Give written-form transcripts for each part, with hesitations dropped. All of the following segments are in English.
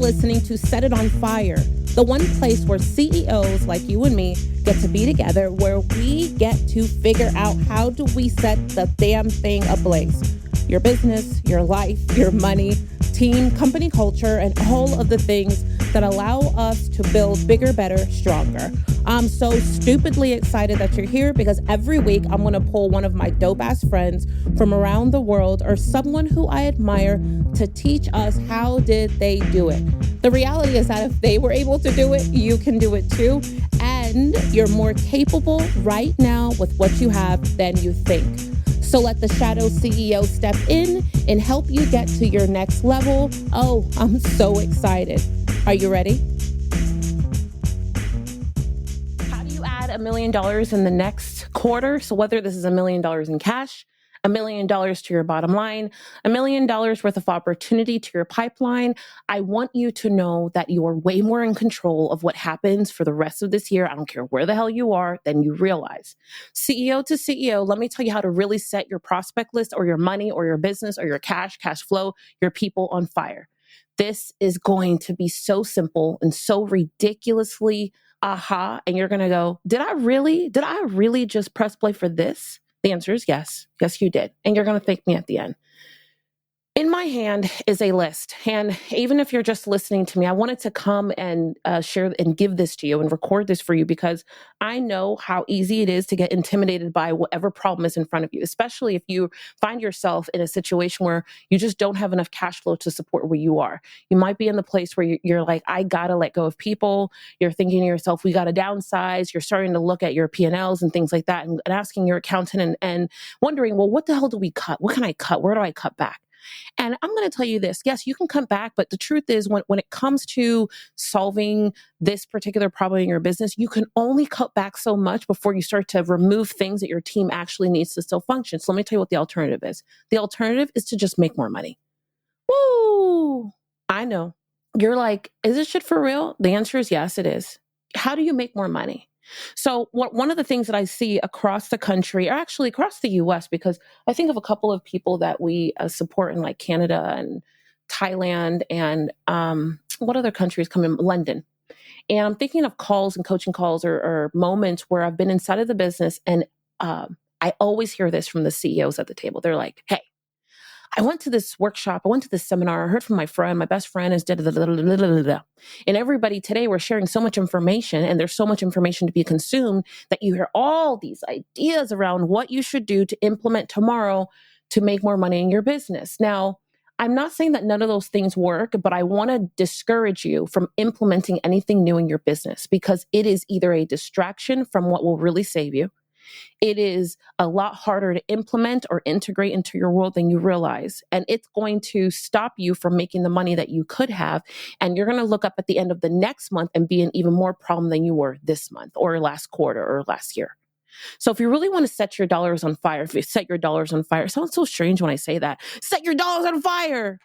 listening to Set It on Fire, the one place where CEOs like you and me get to be together, where we get to figure out how do we set the damn thing ablaze. Your business, your life, your money, team, company culture, and all of the things that allow us to build bigger, better, stronger. I'm so stupidly excited that you're here because every week I'm going to pull one of my dope-ass friends from around the world or someone who I admire to teach us how did they do it. The reality is that if they were able to do it, you can do it too. And you're more capable right now with what you have than you think. So let the Shadow CEO step in and help you get to your next level. Oh, I'm so excited. Are you ready? How do you add $1 million in the next quarter? So whether this is $1 million in cash, $1 million to your bottom line, $1 million worth of opportunity to your pipeline, I want you to know that you are way more in control of what happens for the rest of this year. I don't care where the hell you are, than you realize. CEO to CEO, let me tell you how to really set your prospect list or your money or your business or your cash flow, your people on fire. This is going to be so simple and so ridiculously aha. And you're going to go, did I really just press play for this? The answer is yes. Yes, you did. And you're going to thank me at the end. In my hand is a list. And even if you're just listening to me, I wanted to come and share and give this to you and record this for you because I know how easy it is to get intimidated by whatever problem is in front of you, especially if you find yourself in a situation where you just don't have enough cash flow to support where you are. You might be in the place where you're like, I got to let go of people. You're thinking to yourself, we got to downsize. You're starting to look at your P&Ls and things like that and asking your accountant and wondering, well, what the hell do we cut? What can I cut? Where do I cut back? And I'm going to tell you this. Yes, you can come back, but the truth is when it comes to solving this particular problem in your business, you can only cut back so much before you start to remove things that your team actually needs to still function. So let me tell you what the alternative is. The alternative is to just make more money. Woo! I know. You're like, is this shit for real? The answer is yes, it is. How do you make more money? So one of the things that I see across the country, or actually across the US, because I think of a couple of people that we support in like Canada and Thailand and what other countries come in? London. And I'm thinking of calls and coaching calls or moments where I've been inside of the business and I always hear this from the CEOs at the table. They're like, hey, I went to this workshop, I went to this seminar, I heard from my friend, my best friend is da da da da da da da. And everybody today, we're sharing so much information and there's so much information to be consumed that you hear all these ideas around what you should do to implement tomorrow to make more money in your business. Now, I'm not saying that none of those things work, but I want to discourage you from implementing anything new in your business because it is either a distraction from what will really save you. It is a lot harder to implement or integrate into your world than you realize. And it's going to stop you from making the money that you could have. And you're going to look up at the end of the next month and be in even more problem than you were this month or last quarter or last year. So if you really want to set your dollars on fire, if you set your dollars on fire, it sounds so strange when I say that. Set your dollars on fire.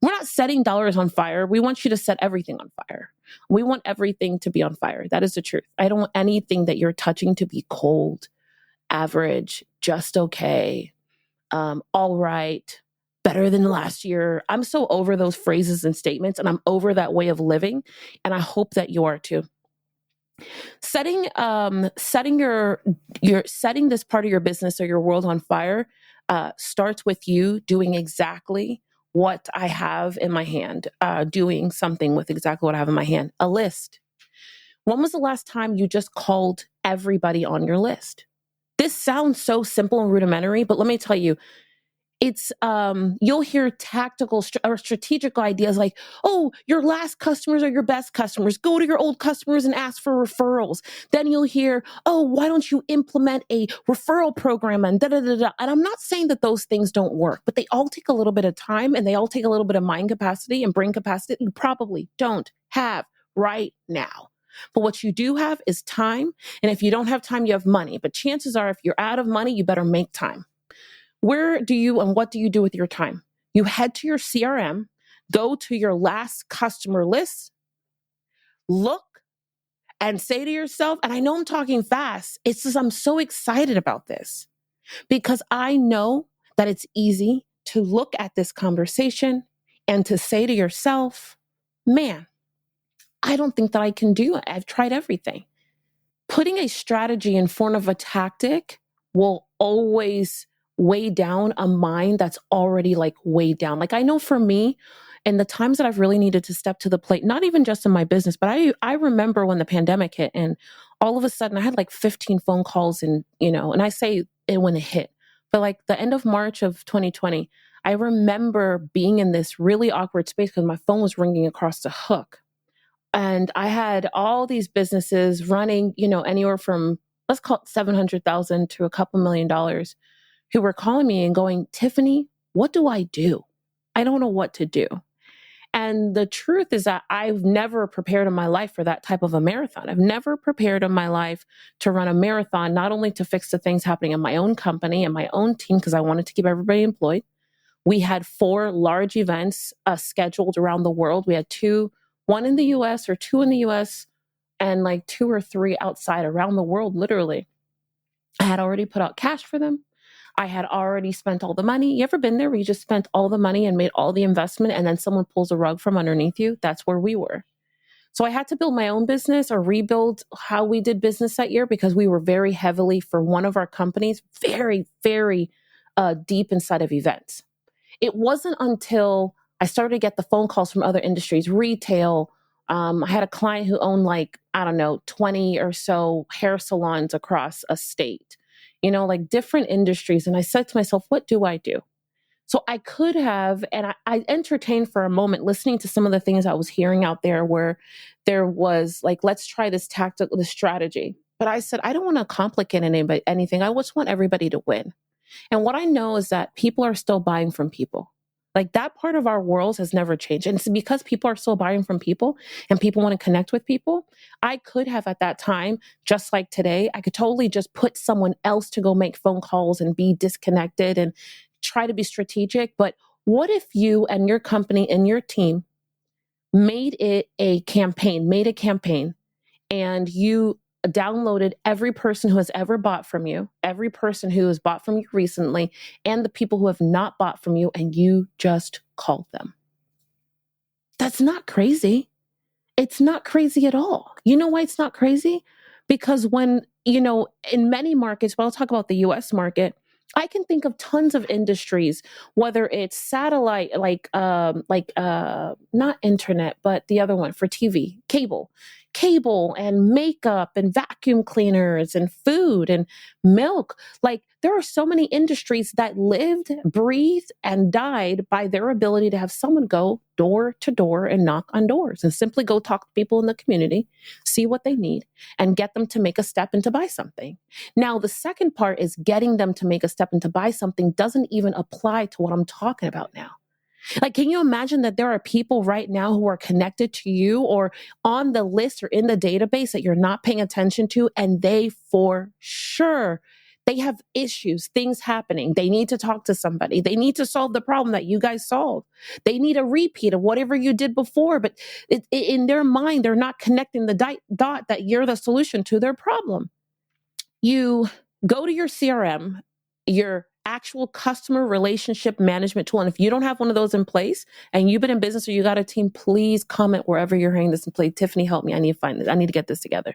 We're not setting dollars on fire. We want you to set everything on fire. We want everything to be on fire. That is the truth. I don't want anything that you're touching to be cold, average, just okay, all right, better than last year. I'm so over those phrases and statements, and I'm over that way of living, and I hope that you are too. Setting this part of your business or your world on fire starts with you doing exactly what I have in my hand, doing something with exactly what I have in my hand, a list. When was the last time you just called everybody on your list? This sounds so simple and rudimentary, but let me tell you, it's you'll hear tactical or strategic ideas like, oh, your last customers are your best customers. Go to your old customers and ask for referrals. Then you'll hear, oh, why don't you implement a referral program and da da da da. And I'm not saying that those things don't work, but they all take a little bit of time and they all take a little bit of mind capacity and brain capacity that you probably don't have right now. But what you do have is time. And if you don't have time, you have money. But chances are, if you're out of money, you better make time. Where do you and what do you do with your time? You head to your CRM, go to your last customer list, look and say to yourself, and I know I'm talking fast, it's just I'm so excited about this because I know that it's easy to look at this conversation and to say to yourself, man, I don't think that I can do it. I've tried everything. Putting a strategy in front of a tactic will always weigh down a mind that's already like weighed down. Like I know for me, and the times that I've really needed to step to the plate, not even just in my business, but I remember when the pandemic hit and all of a sudden I had like 15 phone calls and, and I say it when it hit, but like the end of March of 2020, I remember being in this really awkward space because my phone was ringing across the hook. And I had all these businesses running, anywhere from, let's call it 700,000 to a couple $1 million who were calling me and going, Tiffany, what do I do? I don't know what to do. And the truth is that I've never prepared in my life for that type of a marathon. I've never prepared in my life to run a marathon, not only to fix the things happening in my own company and my own team, because I wanted to keep everybody employed. We had 4 large events scheduled around the world. We had 2, one in the US or 2 in the US and like 2 or 3 outside around the world, literally. I had already put out cash for them. I had already spent all the money. You ever been there where you just spent all the money and made all the investment and then someone pulls a rug from underneath you? That's where we were. So I had to build my own business or rebuild how we did business that year because we were very heavily, for one of our companies, very, very deep inside of events. It wasn't until I started to get the phone calls from other industries, retail. I had a client who owned 20 or so hair salons across a state, like different industries. And I said to myself, what do I do? So I could have, and I entertained for a moment listening to some of the things I was hearing out there where there was like, let's try this tactic, this strategy. But I said, I don't want to complicate anything. I just want everybody to win. And what I know is that people are still buying from people. Like that part of our world has never changed. And it's because people are still buying from people and people want to connect with people. I could have at that time, just like today, I could totally just put someone else to go make phone calls and be disconnected and try to be strategic. But what if you and your company and your team made a campaign, and you downloaded every person who has ever bought from you, every person who has bought from you recently, and the people who have not bought from you, and you just called them? That's not crazy. It's not crazy at all. You know why it's not crazy? Because when, in many markets, but I'll talk about the US market, I can think of tons of industries, whether it's satellite, not internet, but the other one for TV, cable and makeup and vacuum cleaners and food and milk. Like there are so many industries that lived, breathed, and died by their ability to have someone go door to door and knock on doors and simply go talk to people in the community, see what they need, and get them to make a step and to buy something. Now, the second part is getting them to make a step and to buy something doesn't even apply to what I'm talking about now. Like, can you imagine that there are people right now who are connected to you or on the list or in the database that you're not paying attention to, and they for sure, they have issues, things happening. They need to talk to somebody. They need to solve the problem that you guys solved. They need a repeat of whatever you did before, but in their mind, they're not connecting the dot that you're the solution to their problem. You go to your CRM, your actual customer relationship management tool. And if you don't have one of those in place and you've been in business or you got a team, please comment wherever you're hearing this and play, Tiffany, help me. I need to find this. I need to get this together.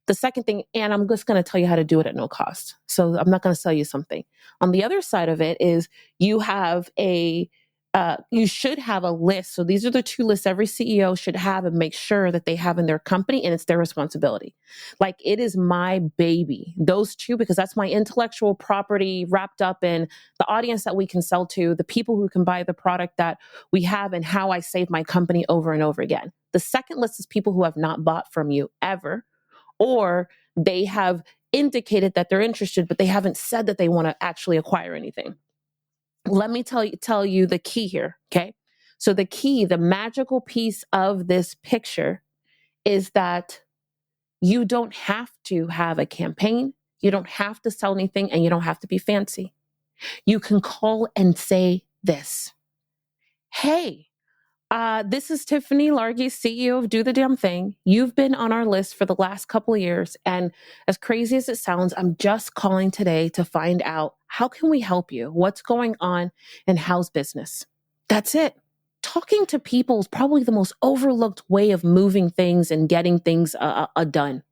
The second thing, and I'm just going to tell you how to do it at no cost. So I'm not going to sell you something. On the other side of it is you should have a list. So these are the 2 lists every CEO should have and make sure that they have in their company, and it's their responsibility. Like it is my baby, those 2, because that's my intellectual property wrapped up in the audience that we can sell to, the people who can buy the product that we have, and how I save my company over and over again. The second list is people who have not bought from you ever, or they have indicated that they're interested, but they haven't said that they want to actually acquire anything. Let me tell you the key here, okay? So the key, the magical piece of this picture is that you don't have to have a campaign, you don't have to sell anything, and you don't have to be fancy. You can call and say this. Hey, this is Tiffany Largy, CEO of Do the Damn Thing. You've been on our list for the last couple of years. And as crazy as it sounds, I'm just calling today to find out how can we help you? What's going on and how's business? That's it. talking to people is probably the most overlooked way of moving things and getting things done.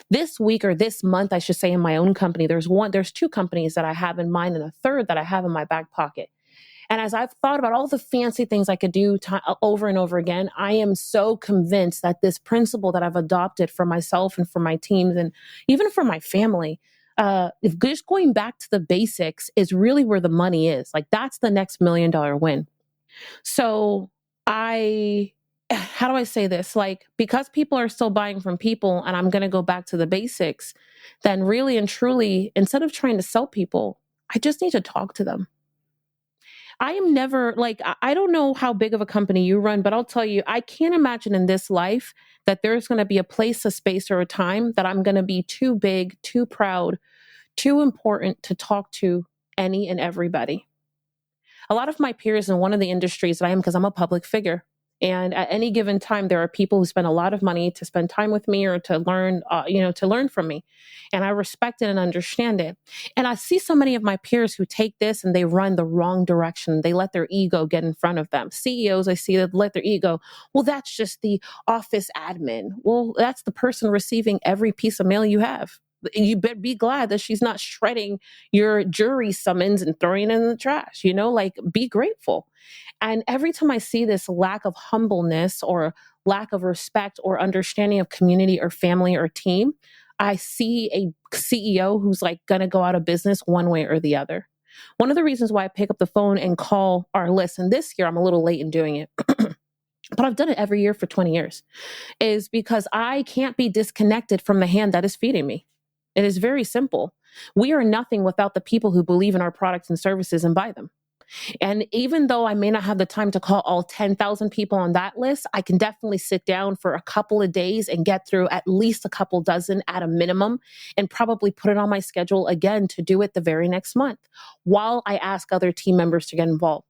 This week or this month, I should say, in my own company, there's two companies that I have in mind and a third that I have in my back pocket. And as I've thought about all the fancy things I could do over and over again, I am so convinced that this principle that I've adopted for myself and for my teams and even for my family, if just going back to the basics is really where the money is. Like that's the next $1 million win. So how do I say this? Like, because people are still buying from people and I'm going to go back to the basics, then really and truly, instead of trying to sell people, I just need to talk to them. I am never like, I don't know how big of a company you run, but I'll tell you, I can't imagine in this life that there's going to be a place, a space, or a time that I'm going to be too big, too proud, too important to talk to any and everybody. A lot of my peers in one of the industries that I am, because I'm a public figure, and at any given time, there are people who spend a lot of money to spend time with me or to learn, to learn from me. And I respect it and understand it. And I see so many of my peers who take this and they run the wrong direction. They let their ego get in front of them. CEOs, I see that let their ego, well, that's just the office admin. Well, that's the person receiving every piece of mail you have. You better be glad that she's not shredding your jury summons and throwing it in the trash, like be grateful. And every time I see this lack of humbleness or lack of respect or understanding of community or family or team, I see a CEO who's like going to go out of business one way or the other. One of the reasons why I pick up the phone and call our list, and this year I'm a little late in doing it, but I've done it every year for 20 years, is because I can't be disconnected from the hand that is feeding me. It is very simple. We are nothing without the people who believe in our products and services and buy them. And even though I may not have the time to call all 10,000 people on that list, I can definitely sit down for a couple of days and get through at least a couple dozen at a minimum and probably put it on my schedule again to do it the very next month while I ask other team members to get involved.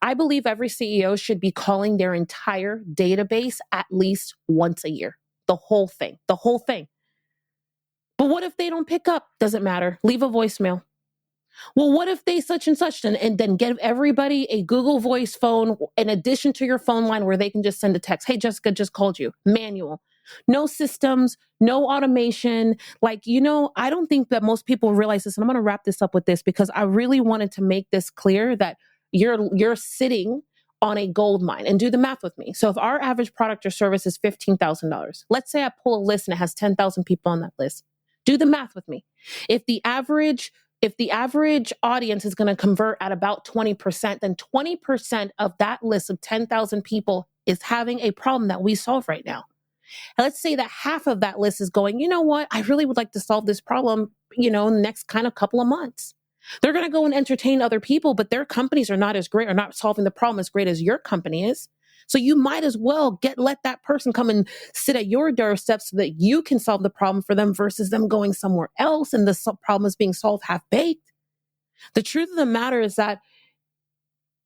I believe every CEO should be calling their entire database at least once a year. The whole thing. But what if they don't pick up? Doesn't matter. Leave a voicemail. Well, what if they such and such, and then give everybody a Google Voice phone in addition to your phone line where they can just send a text. Hey, Jessica just called you. Manual. No systems, no automation. I don't think that most people realize this. And I'm going to wrap this up with this because I really wanted to make this clear that you're sitting on a gold mine, and do the math with me. So if our average product or service is $15,000, let's say I pull a list and it has 10,000 people on that list. Do the math with me. If the average audience is going to convert at about 20%, then 20% of that list of 10,000 people is having a problem that we solve right now. And let's say that half of that list is going, you know what, I really would like to solve this problem, in the next kind of couple of months. They're going to go and entertain other people, but their companies are not as great or not solving the problem as great as your company is. So you might as well let that person come and sit at your doorstep so that you can solve the problem for them versus them going somewhere else and the problem is being solved half-baked. The truth of the matter is that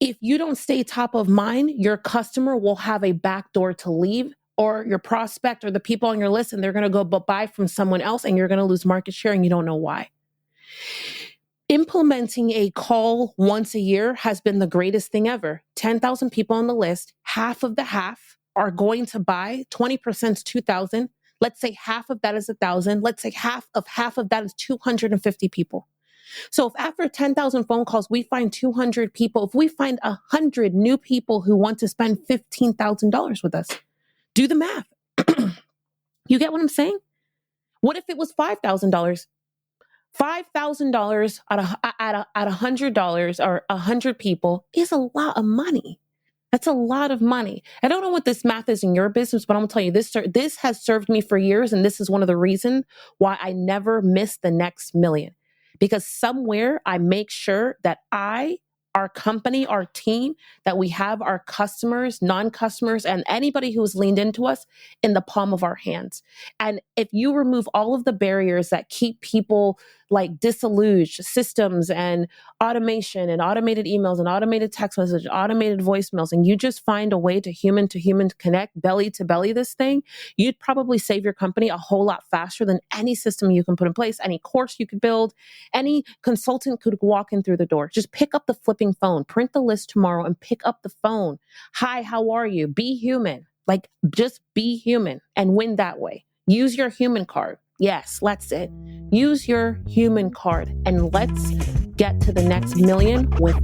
if you don't stay top of mind, your customer will have a back door to leave, or your prospect or the people on your list, and they're going to go buy from someone else and you're going to lose market share and you don't know why. Implementing a call once a year has been the greatest thing ever. 10,000 people on the list, half of the half are going to buy. 20% is 2,000. Let's say half of that is 1,000. Let's say half of that is 250 people. So if after 10,000 phone calls, we find 200 people, if we find 100 new people who want to spend $15,000 with us, do the math. You get what I'm saying? What if it was $5,000? $5,000 at $100 or 100 people is a lot of money. That's a lot of money. I don't know what this math is in your business, but I'm gonna tell you this has served me for years, and this is one of the reasons why I never miss the next million. Because somewhere I make sure that our company, our team, that we have our customers, non-customers, and anybody who's leaned into us in the palm of our hands. And if you remove all of the barriers that keep people like disilluge systems and automation and automated emails and automated text message, automated voicemails, and you just find a way to human connect, belly to belly this thing, you'd probably save your company a whole lot faster than any system you can put in place, any course you could build, any consultant could walk in through the door. Just pick up the flipping phone, print the list tomorrow and pick up the phone. Hi, how are you? Be human. Like, just be human and win that way. Use your human card. Yes, that's it. Use your human card and let's get to the next million with.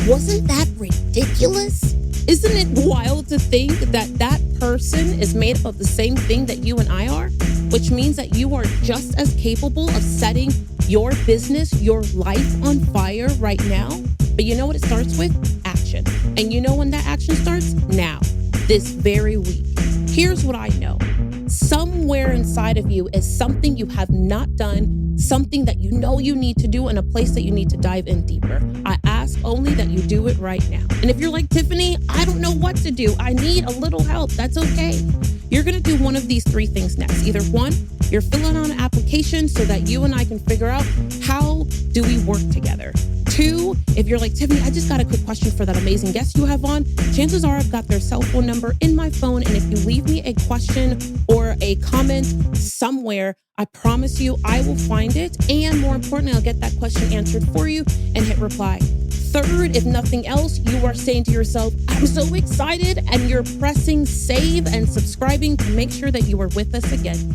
Wasn't that ridiculous? Isn't it wild to think that that person is made up of the same thing that you and I are? Which means that you are just as capable of setting your business, your life on fire right now. But you know what it starts with? Action. And you know when that action starts? Now, this very week. Here's what I know. Somewhere inside of you is something you have not done, something that you know you need to do, and a place that you need to dive in deeper. I ask only that you do it right now. And if you're like, Tiffany, I don't know what to do, I need a little help, that's okay. You're gonna do one of these three things next. Either one, you're filling out an application so that you and I can figure out how do we work together. Two, if you're like, Tiffany, I just got a quick question for that amazing guest you have on. Chances are I've got their cell phone number in my phone. And if you leave me a question or a comment somewhere, I promise you I will find it. And more importantly, I'll get that question answered for you and hit reply. Third, if nothing else, you are saying to yourself, I'm so excited, and you're pressing save and subscribing to make sure that you are with us again.